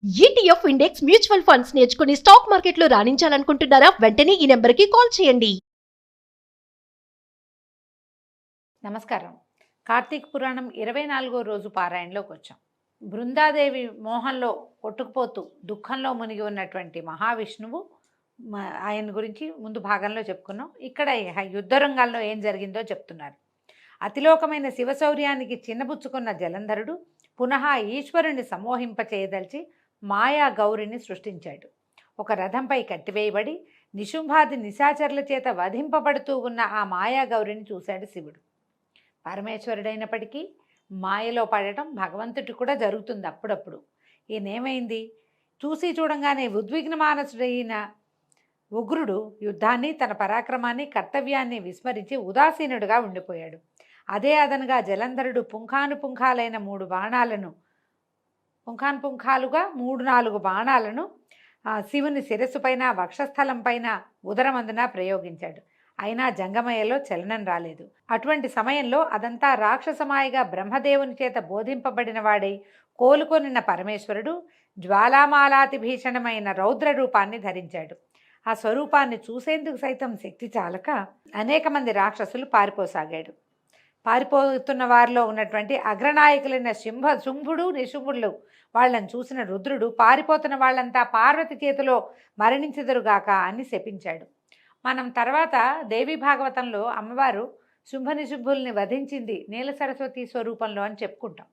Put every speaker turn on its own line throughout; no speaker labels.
ETF index mutual funds నేర్చుకుని stock మార్కెట్లో రాణించాలనుకుంటున్నారా? వెంటనే ఈ నెంబర్కి కాల్ చేయండి.
నమస్కారం. కార్తీక పురాణం 24వ రోజు పారాయణలోకి వచ్చాం. బృందాదేవి మోహంలో కొట్టుకుపోతూ దుఃఖంలో మునిగి ఉన్నటువంటి మహావిష్ణువు ఆయన గురించి ముందు భాగంలో చెప్పుకున్నాం. ఇక్కడ యుద్ధ రంగాల్లో ఏం జరిగిందో చెప్తున్నారు. అతిలోకమైన శివశౌర్యానికి చిన్నబుచ్చుకున్న జలంధరుడు పునః ఈశ్వరుని సమోహింపచేయదలిచి మాయా గౌరిని సృష్టించాడు. ఒక రథంపై కట్టివేయబడి నిశుంభాది నిశాచరుల చేత వధింపబడుతూ ఉన్న ఆ మాయా గౌరిని చూశాడు శివుడు. పరమేశ్వరుడైనప్పటికీ మాయలో పడటం భగవంతుడికి కూడా జరుగుతుంది అప్పుడప్పుడు. ఈయనేమైంది, చూసి చూడంగానే ఉద్విగ్న మానసుడైన ఉగ్రుడు యుద్ధాన్ని, తన పరాక్రమాన్ని, కర్తవ్యాన్ని విస్మరించి ఉదాసీనుడుగా ఉండిపోయాడు. అదే అదనుగా జలంధరుడు పుంఖానుపుంఖాలైన 3-4 బాణాలను శివుని శిరస్సు పైన, వక్షస్థలం పైన, ఉదరమందున ప్రయోగించాడు. అయినా జంగమయ్యలో చలనం రాలేదు. అటువంటి సమయంలో అదంతా రాక్షసమాయిగా బ్రహ్మదేవుని చేత బోధింపబడిన వాడై కోలుకొనిన పరమేశ్వరుడు జ్వాలామాలాతి భీషణమైన రౌద్ర రూపాన్ని ధరించాడు. ఆ స్వరూపాన్ని చూసేందుకు సైతం శక్తి చాలక అనేక మంది రాక్షసులు పారిపోతున్న వారిలో ఉన్నటువంటి అగ్రనాయకులైన శుంభుడు, నిశుంభుడు వాళ్ళని చూసిన రుద్రుడు పారిపోతున్న వాళ్ళంతా పార్వతి చేతిలో మరణించెదరుగాక అని శపించాడు. మనం తర్వాత దేవి భాగవతంలో అమ్మవారు శుంభనిశుంభుల్ని వధించింది నీల సరస్వతి స్వరూపంలో అని చెప్పుకుంటాం.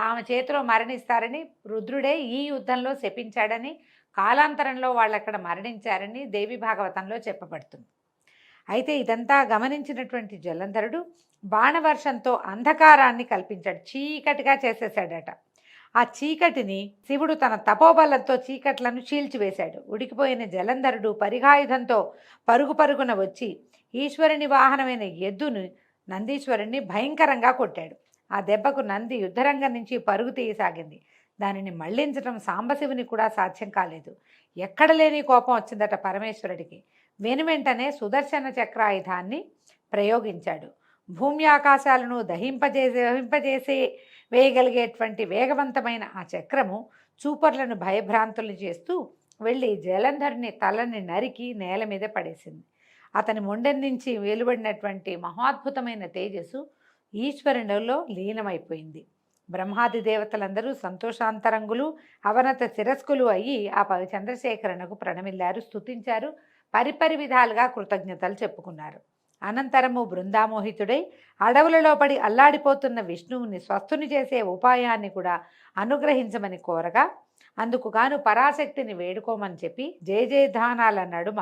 ఆమె చేతిలో మరణిస్తారని రుద్రుడే ఈ యుద్ధంలో శపించాడని, కాలాంతరంలో వాళ్ళు అక్కడ మరణించారని దేవి భాగవతంలో చెప్పబడుతుంది. అయితే ఇదంతా గమనించినటువంటి జలంధరుడు బాణవర్షంతో అంధకారాన్ని కల్పించాడు, చీకటిగా చేసేసాడట. ఆ చీకటిని శివుడు తన తపోబలంతో చీకట్లను చీల్చివేశాడు. ఉడికిపోయిన జలంధరుడు పరిఘాయుధంతో పరుగున వచ్చి ఈశ్వరుని వాహనమైన ఎద్దును నందీశ్వరుణ్ణి భయంకరంగా కొట్టాడు. ఆ దెబ్బకు నంది యుద్ధరంగం నుంచి పరుగు తీయసాగింది. దానిని మళ్లించడం సాంబశివుని కూడా సాధ్యం కాలేదు. ఎక్కడ లేని కోపం వచ్చిందట పరమేశ్వరుడికి. వెనువెంటనే సుదర్శన చక్రాయుధాన్ని ప్రయోగించాడు. భూమి ఆకాశాలను దహింపజేసే వేయగలిగేటువంటి వేగవంతమైన ఆ చక్రము చూపర్లను భయభ్రాంతులు చేస్తూ వెళ్ళి జలంధరుని తలని నరికి నేల మీద పడేసింది. అతని మొండెం నుంచి వెలువడినటువంటి మహాద్భుతమైన తేజస్సు ఈశ్వరునిలో లీనమైపోయింది. బ్రహ్మాది దేవతలందరూ సంతోషాంతరంగులు, అవనత శిరస్కులు అయ్యి ఆ చంద్రశేఖరునకు ప్రణమిల్లారు, స్తుతించారు, పరిపరి విధాలుగా కృతజ్ఞతలు చెప్పుకున్నారు. అనంతరము బృందామోహితుడై అడవులలో పడి అల్లాడిపోతున్న విష్ణువుని స్వస్థుని చేసే ఉపాయాన్ని కూడా అనుగ్రహించమని కోరగా అందుకు గాను పరాశక్తిని వేడుకోమని చెప్పి జయజయధానాల నడుమ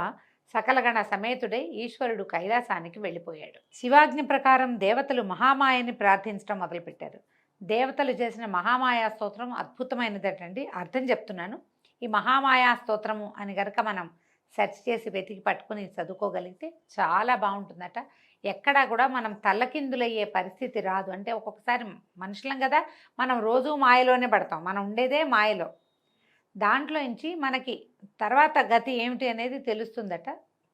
సకలగణ సమేతుడై ఈశ్వరుడు కైలాసానికి వెళ్ళిపోయాడు. శివాజ్ఞ ప్రకారం దేవతలు మహామాయని ప్రార్థించడం మొదలుపెట్టారు. దేవతలు చేసిన మహామాయా స్తోత్రం అద్భుతమైనదటండి. అర్థం చెప్తున్నాను. ఈ మహామాయా స్తోత్రము అని గనక మనం సెర్చ్ చేసి వెతికి పట్టుకుని చదువుకోగలిగితే చాలా బాగుంటుందట. ఎక్కడా కూడా మనం తల్లకిందులయ్యే పరిస్థితి రాదు. అంటే ఒక్కొక్కసారి మనుషులం కదా, మనం రోజు మాయలోనే పడతాం, మనం ఉండేదే మాయలో. దాంట్లో నుంచి మనకి తర్వాత గతి ఏమిటి అనేది తెలుస్తుందట.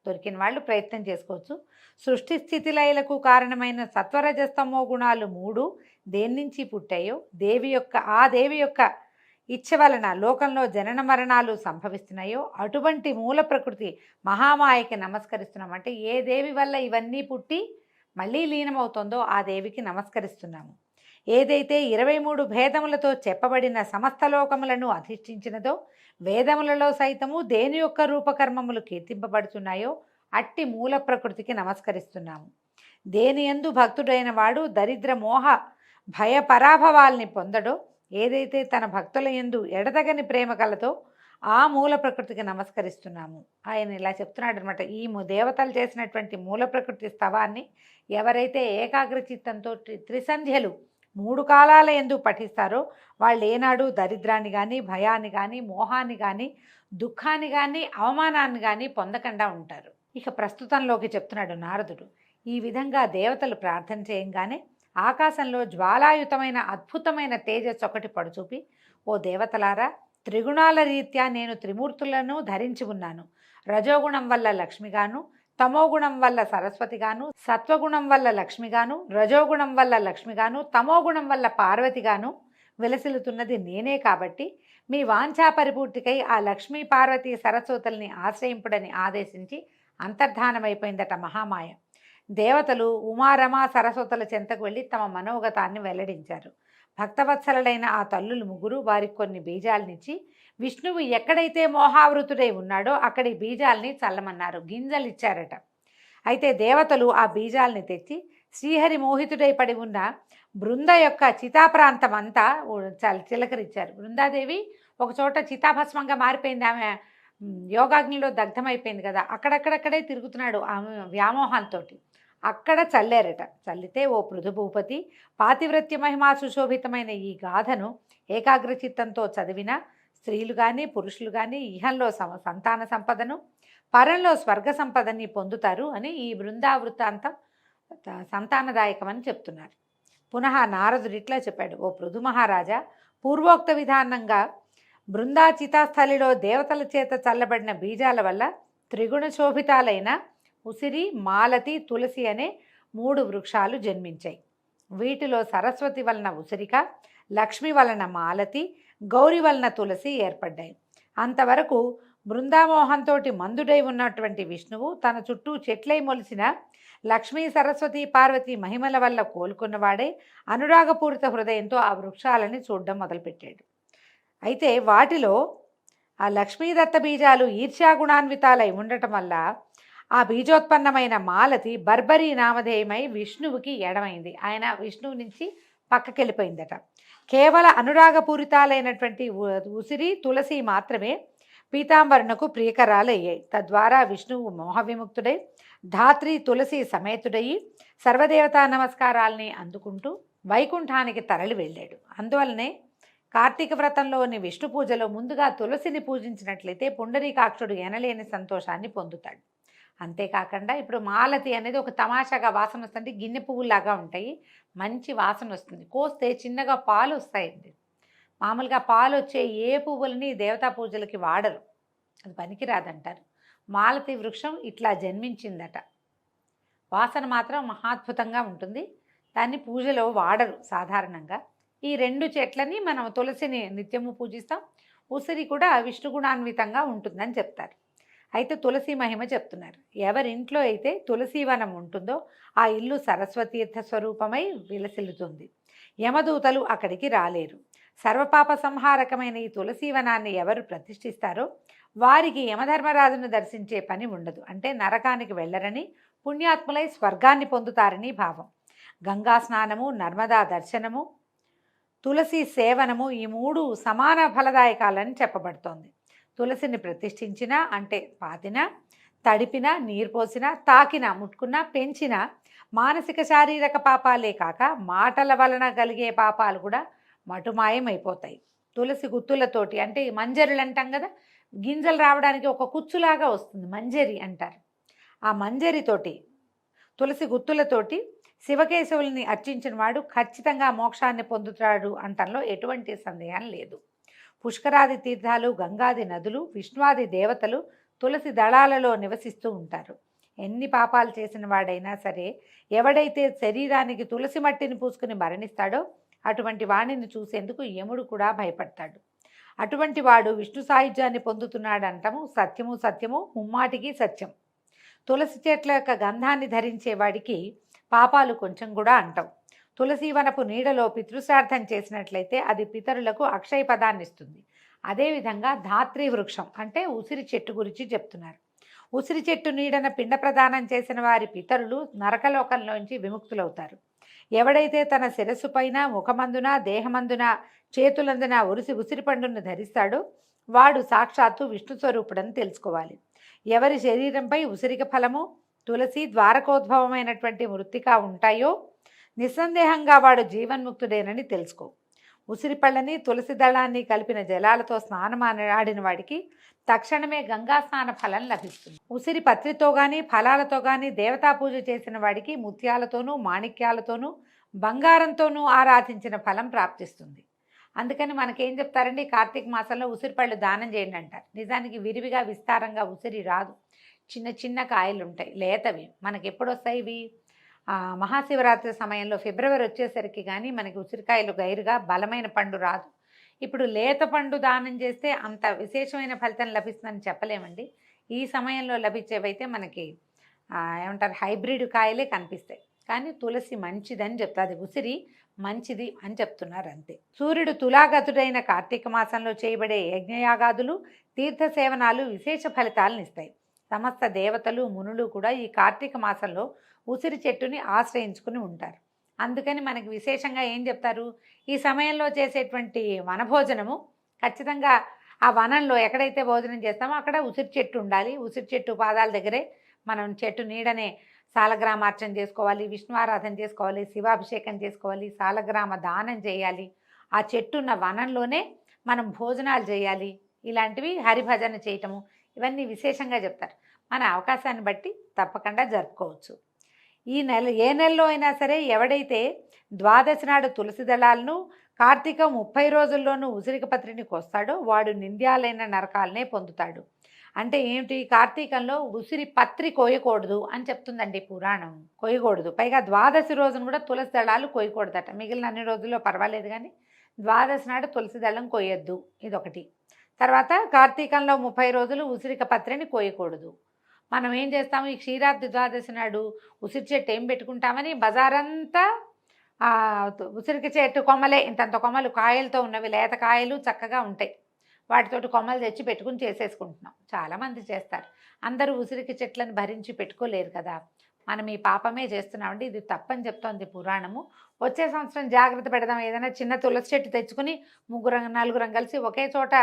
దొరికిన వాళ్ళు ప్రయత్నం చేసుకోవచ్చు. సృష్టి స్థితిలయలకు కారణమైన సత్వరజస్తమో గుణాలు 3 దేని నుంచి పుట్టాయో ఆ దేవి యొక్క ఇచ్చ వలన లోకంలో జనన మరణాలు సంభవిస్తున్నాయో అటువంటి మూల ప్రకృతి మహామాయకి నమస్కరిస్తున్నామంటే ఏ దేవి వల్ల ఇవన్నీ పుట్టి మళ్ళీ లీనమవుతుందో ఆ దేవికి నమస్కరిస్తున్నాము. ఏదైతే 23 భేదములతో చెప్పబడిన సమస్త లోకములను అధిష్ఠించినదో, వేదములలో సైతము దేని యొక్క రూపకర్మములు కీర్తింపబడుతున్నాయో అట్టి మూల ప్రకృతికి నమస్కరిస్తున్నాము. దేని యందు భక్తుడైన వాడు దరిద్ర మోహ భయ పరాభవాల్ని పొందడో, ఏదైతే తన భక్తుల యందు ఎడతగని ప్రేమ కలతో ఆ మూల ప్రకృతికి నమస్కరిస్తున్నాము. ఆయన ఇలా చెప్తున్నాడు అనమాట. ఈ దేవతలు చేసినటువంటి మూల ప్రకృతి స్తవాన్ని ఎవరైతే ఏకాగ్ర చిత్తంతో త్రిసంధ్యలు 3 కాలాల యందు పఠిస్తారో వాళ్ళు ఏనాడు దరిద్రాన్ని కానీ, భయాన్ని కానీ, మోహాన్ని కానీ, దుఃఖాన్ని కానీ, అవమానాన్ని కానీ పొందకుండా ఉంటారు. ఇక ప్రస్తుతంలోకి చెప్తున్నాడు నారదుడు. ఈ విధంగా దేవతలు ప్రార్థన చేయంగానే ఆకాశంలో జ్వాలాయుతమైన అద్భుతమైన తేజస్సు ఒకటి పడుచూపి, ఓ దేవతలారా, త్రిగుణాల రీత్యా నేను త్రిమూర్తులను ధరించి ఉన్నాను. రజోగుణం వల్ల లక్ష్మిగాను, తమోగుణం వల్ల సరస్వతిగాను, సత్వగుణం వల్ల లక్ష్మిగాను, రజోగుణం వల్ల లక్ష్మిగాను, తమోగుణం వల్ల పార్వతిగాను విలసిల్లుతున్నది నేనే. కాబట్టి మీ వాంఛా పరిపూర్తికై ఆ లక్ష్మీ పార్వతీ సరస్వతుల్ని ఆశ్రయింపుడని ఆదేశించి అంతర్ధానమైపోయిందట మహామాయ. దేవతలు ఉమారమ సరస్వతుల చెంతకు వెళ్ళి తమ మనోగతాన్ని వెల్లడించారు. భక్తవత్సలుడైన ఆ తల్లులు ముగ్గురు వారికి కొన్ని బీజాలనిచ్చి విష్ణువు ఎక్కడైతే మోహావృతుడై ఉన్నాడో అక్కడి బీజాల్ని చల్లమన్నారు. గింజలు ఇచ్చారట. అయితే దేవతలు ఆ బీజాల్ని తెచ్చి శ్రీహరి మోహితుడై పడి ఉన్న బృంద యొక్క చితాప్రాంతం అంతా చిలకరించారు. బృందాదేవి ఒక చోట చితాభస్మంగా మారిపోయింది. ఆమె యోగాగ్నిలో దగ్ధమైపోయింది కదా, అక్కడక్కడక్కడే తిరుగుతున్నాడు ఆమె వ్యామోహంతో. అక్కడ చల్లారట. చల్లితే ఓ పృథుభూపతి, పాతివ్రత్య మహిమా సుశోభితమైన ఈ గాథను ఏకాగ్రచిత్తంతో చదివిన స్త్రీలు కానీ పురుషులు కానీ ఇహంలో సంతాన సంపదను, పరంలో స్వర్గ సంపదని పొందుతారు అని ఈ బృందావృత్తాంతం సంతానదాయకమని చెప్తున్నారు. పునః నారదుడు ఇట్లా చెప్పాడు: ఓ పృథు మహారాజా, పూర్వోక్త విధానంగా బృందాచితాస్థలిలో దేవతల చేత చల్లబడిన బీజాల వల్ల త్రిగుణ శోభితాలైన ఉసిరి, మాలతి, తులసి అనే 3 వృక్షాలు జన్మించాయి. వీటిలో సరస్వతి వలన ఉసిరిక, లక్ష్మి వలన మాలతి, గౌరి వలన తులసి ఏర్పడ్డాయి. అంతవరకు బృందామోహంతో మందుడై ఉన్నటువంటి విష్ణువు తన చుట్టూ చెట్లై మొలిసిన లక్ష్మీ సరస్వతి పార్వతి మహిమల వల్ల కోలుకున్నవాడే అనురాగపూరిత హృదయంతో ఆ వృక్షాలని చూడడం మొదలుపెట్టాడు. అయితే వాటిలో ఆ లక్ష్మీదత్త బీజాలు ఈర్ష్యాగుణాన్వితాలై ఉండటం వల్ల ఆ బీజోత్పన్నమైన మాలతి బర్బరీ నామధేయమై విష్ణువుకి ఎడమైంది. ఆయన విష్ణువు నుంచి పక్కకెళ్ళిపోయిందట. కేవల అనురాగపూరితాలైనటువంటి ఉసిరి, తులసి మాత్రమే పీతాంబరునకు ప్రియకరాలయ్యాయి. తద్వారా విష్ణువు మోహ విముక్తుడై ధాత్రి తులసి సమేతుడయి సర్వదేవతా నమస్కారాల్ని అందుకుంటూ వైకుంఠానికి తరలి వెళ్ళాడు. అందువల్లనే కార్తీక వ్రతంలోని విష్ణు పూజలో ముందుగా తులసిని పూజించినట్లయితే పుండరీకాక్షుడు ఎనలేని సంతోషాన్ని పొందుతాడు. అంతేకాకుండా ఇప్పుడు మాలతి అనేది ఒక తమాషాగా వాసన వస్తుంది. గిన్నె పువ్వులాగా ఉంటాయి, మంచి వాసన వస్తుంది. కోస్తే చిన్నగా పాలు వస్తాయండి. మామూలుగా పాలు వచ్చే ఏ పువ్వులని దేవతా పూజలకి వాడరు, అది పనికిరాదంటారు. మాలతి వృక్షం ఇట్లా జన్మించిందట. వాసన మాత్రం మహాద్భుతంగా ఉంటుంది. దాన్ని పూజలో వాడరు సాధారణంగా. ఈ 2 చెట్లని మనం తులసిని నిత్యము పూజిస్తాం. ఉసిరి కూడా విష్ణుగుణాన్వితంగా ఉంటుందని చెప్తారు. అయితే తులసి మహిమ చెప్తున్నారు. ఎవరింట్లో అయితే తులసీవనం ఉంటుందో ఆ ఇల్లు సరస్వతీర్థ స్వరూపమై విలసిల్లుతుంది. యమదూతలు అక్కడికి రాలేరు. సర్వపాప సంహారకమైన ఈ తులసీవనాన్ని ఎవరు ప్రతిష్ఠిస్తారో వారికి యమధర్మరాజును దర్శించే పని ఉండదు. అంటే నరకానికి వెళ్ళరని, పుణ్యాత్ములై స్వర్గాన్ని పొందుతారని భావం. గంగా స్నానము, నర్మదా దర్శనము, తులసి సేవనము ఈ 3 సమాన ఫలదాయకాలని చెప్పబడుతోంది. తులసిని ప్రతిష్ఠించినా అంటే పాతినా, తడిపినా, నీరు పోసినా, తాకినా, ముట్టుకున్నా, పెంచినా మానసిక శారీరక పాపాలే కాక మాటల వలన కలిగే పాపాలు కూడా మటుమాయమైపోతాయి. తులసి గుత్తులతోటి, అంటే మంజరులు అంటాం కదా, గింజలు రావడానికి ఒక కుచ్చులాగా వస్తుంది, మంజరి అంటారు. ఆ మంజరితోటి, తులసి గుత్తులతోటి శివకేశవుల్ని అర్చించిన వాడు ఖచ్చితంగా మోక్షాన్ని పొందుతాడు అంటంలో ఎటువంటి సందేహం లేదు. పుష్కరాది తీర్థాలు, గంగాది నదులు, విష్ణువాది దేవతలు తులసి దళాలలో నివసిస్తూ ఉంటారు. ఎన్ని పాపాలు చేసిన వాడైనా సరే, ఎవడైతే శరీరానికి తులసి మట్టిని పూసుకుని మరణిస్తాడో అటువంటి వాణిని చూసేందుకు యముడు కూడా భయపడతాడు. అటువంటి వాడు విష్ణు సాయుధ్యాన్ని పొందుతున్నాడంటాము సత్యము సత్యము, ముమ్మాటికి సత్యం. తులసి చెట్ల యొక్క గంధాన్ని ధరించే వాడికి పాపాలు కొంచెం కూడా అంటాం. తులసీవనపు నీడలో పితృశ్రార్థం చేసినట్లయితే అది పితరులకు అక్షయ పదాన్ని ఇస్తుంది. అదేవిధంగా ధాత్రి వృక్షం అంటే ఉసిరి చెట్టు గురించి చెప్తున్నారు. ఉసిరి చెట్టు నీడన పిండ ప్రదానం చేసిన వారి పితరులు నరకలోకంలోంచి విముక్తులవుతారు. ఎవడైతే తన శిరస్సు పైన, ముఖమందున, దేహమందున, చేతులందున ఉసిరి పండును ధరిస్తాడో వాడు సాక్షాత్తు విష్ణు స్వరూపుడని తెలుసుకోవాలి. ఎవరి శరీరంపై ఉసిరిక ఫలము, తులసి, ద్వారకోద్భవమైనటువంటి మృత్తిక ఉంటాయో నిస్సందేహంగా వాడు జీవన్ముక్తుడేనని తెలుసుకో. ఉసిరి పళ్ళని, తులసి దళాన్ని కలిపిన జలాలతో స్నానమాడిన వాడికి తక్షణమే గంగా స్నాన ఫలం లభిస్తుంది. ఉసిరి పత్రితో కానీ ఫలాలతో కానీ దేవతా పూజ చేసిన వాడికి ముత్యాలతోనూ, మాణిక్యాలతోనూ, బంగారంతోనూ ఆరాధించిన ఫలం ప్రాప్తిస్తుంది. అందుకని మనకేం చెప్తారండి, కార్తీక మాసంలో ఉసిరి పళ్ళు దానం చేయండి అంటారు. నిజానికి విరివిగా విస్తారంగా ఉసిరి రాదు, చిన్న చిన్న కాయలు ఉంటాయి, లేతవి. మనకి ఎప్పుడు వస్తాయి ఇవి? మహాశివరాత్రి సమయంలో ఫిబ్రవరి వచ్చేసరికి కానీ మనకి ఉసిరికాయలు గైరుగా బలమైన పండు రాదు. ఇప్పుడు లేత పండు దానం చేస్తే అంత విశేషమైన ఫలితం లభిస్తుందని చెప్పలేమండి. ఈ సమయంలో లభించేవైతే మనకి ఏమంటారు, హైబ్రిడ్ కాయలే కనిపిస్తాయి. కానీ తులసి మంచిదని చెప్తాది, ఉసిరి మంచిది అని చెప్తున్నారు అంతే. సూర్యుడు తులాగతుడైన కార్తీక మాసంలో చేయబడే యజ్ఞయాగాదులు, తీర్థ సేవనాలు విశేష ఫలితాలను ఇస్తాయి. సమస్త దేవతలు, మునులు కూడా ఈ కార్తీక మాసంలో ఉసిరి చెట్టుని ఆశ్రయించుకుని ఉంటారు. అందుకని మనకి విశేషంగా ఏం చెప్తారు, ఈ సమయంలో చేసేటువంటి వనభోజనము ఖచ్చితంగా ఆ వనంలో ఎక్కడైతే భోజనం చేస్తామో అక్కడ ఉసిరి చెట్టు ఉండాలి. ఉసిరి చెట్టు పాదాల దగ్గరే మనం చెట్టు నీడనే సాలగ్రామార్చన చేసుకోవాలి, విష్ణు ఆరాధన చేసుకోవాలి, శివాభిషేకం చేసుకోవాలి, సాలగ్రామ దానం చేయాలి, ఆ చెట్టున్న వనంలోనే మనం భోజనాలు చేయాలి. ఇలాంటివి హరిభజన చేయటము, ఇవన్నీ విశేషంగా చెప్తారు. మన అవకాశాన్ని బట్టి తప్పకుండా జరుపుకోవచ్చు. ఈ నెల ఏ నెలలో అయినా సరే ఎవడైతే ద్వాదశి నాడు తులసి దళాలను, కార్తీక 30 రోజుల్లోనూ ఉసిరిక పత్రిని కోస్తాడో వాడు నింద్యాలైన నరకాలనే పొందుతాడు. అంటే ఏమిటి, కార్తీకంలో ఉసిరి పత్రి కోయకూడదు అని చెప్తుందండి పురాణం. కోయకూడదు. పైగా ద్వాదశి రోజున కూడా తులసి దళాలు కోయకూడదట. మిగిలిన అన్ని రోజుల్లో పర్వాలేదు, కానీ ద్వాదశి నాడు తులసి దళం కోయొద్దు, ఇదొకటి. తర్వాత కార్తీకంలో 30 రోజులు ఉసిరిక పత్రిని కోయకూడదు. మనం ఏం చేస్తాము, ఈ క్షీరాబ్ది ద్వాదశి నాడు ఉసిరి చెట్టు ఏం పెట్టుకుంటామని బజారంతా ఉసిరికి చెట్టు కొమ్మలే, ఇంతంత కొమ్మలు కాయలతో ఉన్నవి, లేత కాయలు చక్కగా ఉంటాయి, వాటితోటి కొమ్మలు తెచ్చి పెట్టుకుని చేసేసుకుంటున్నాం. చాలామంది చేస్తారు. అందరూ ఉసిరికి చెట్లను భరించి పెట్టుకోలేరు కదా. మనం ఈ పాపమే చేస్తున్నామండి, ఇది తప్పని చెప్తోంది పురాణము. వచ్చే సంవత్సరం జాగ్రత్త పెడదాం. ఏదైనా చిన్న తులసి చెట్టు తెచ్చుకుని 3-4 కలిసి ఒకే చోట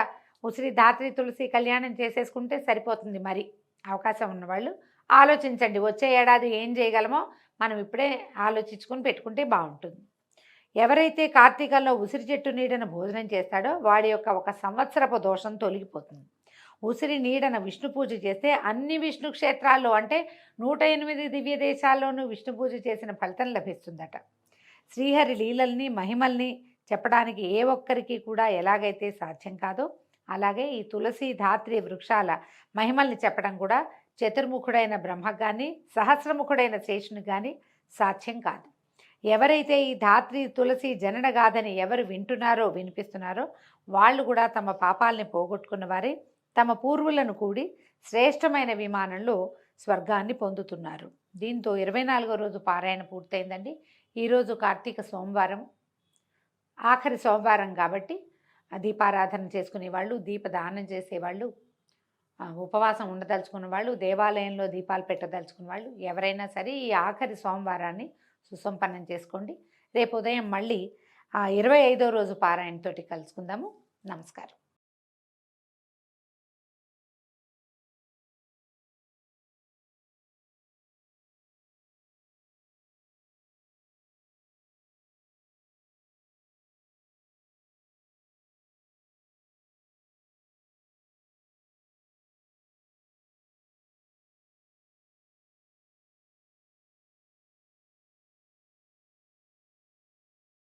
ఉసిరి ధాత్రి తులసి కళ్యాణం చేసేసుకుంటే సరిపోతుంది. మరి అవకాశం ఉన్నవాళ్ళు ఆలోచించండి. వచ్చే ఏడాది ఏం చేయగలమో మనం ఇప్పుడే ఆలోచించుకొని పెట్టుకుంటే బాగుంటుంది. ఎవరైతే కార్తీకంలో ఉసిరి చెట్టు నీడన భోజనం చేస్తాడో వాడి యొక్క 1 సంవత్సరపు దోషం తొలగిపోతుంది. ఉసిరి నీడన విష్ణు పూజ చేస్తే అన్ని విష్ణు క్షేత్రాల్లో, అంటే 108 దివ్య దేశాల్లోనూ విష్ణు పూజ చేసిన ఫలితం లభిస్తుందట. శ్రీహరి లీలల్ని, మహిమల్ని చెప్పడానికి ఏ ఒక్కరికి కూడా ఎలాగైతే సాధ్యం కాదో, అలాగే ఈ తులసి ధాత్రి వృక్షాల మహిమల్ని చెప్పడం కూడా చతుర్ముఖుడైన బ్రహ్మకు కానీ, సహస్రముఖుడైన శేషుని కానీ సాధ్యం కాదు. ఎవరైతే ఈ ధాత్రి తులసి జనన గాథని ఎవరు వింటున్నారో, వినిపిస్తున్నారో వాళ్ళు కూడా తమ పాపాలని పోగొట్టుకున్న వారే తమ పూర్వులను కూడి శ్రేష్టమైన విమానంలో స్వర్గాన్ని పొందుతున్నారు. దీంతో 24వ రోజు పారాయణ పూర్తయిందండి. ఈరోజు కార్తీక సోమవారం, ఆఖరి సోమవారం కాబట్టి దీపారాధన చేసుకునే వాళ్ళు, దీపదానం చేసేవాళ్ళు, ఉపవాసం ఉండదలుచుకున్న వాళ్ళు, దేవాలయంలో దీపాలు పెట్టదలుచుకున్న వాళ్ళు ఎవరైనా సరే ఈ ఆఖరి సోమవారాన్ని సుసంపన్నం చేసుకోండి. రేపు ఉదయం మళ్ళీ 25వ రోజు పారాయణతోటి కలుసుకుందాము. నమస్కారం.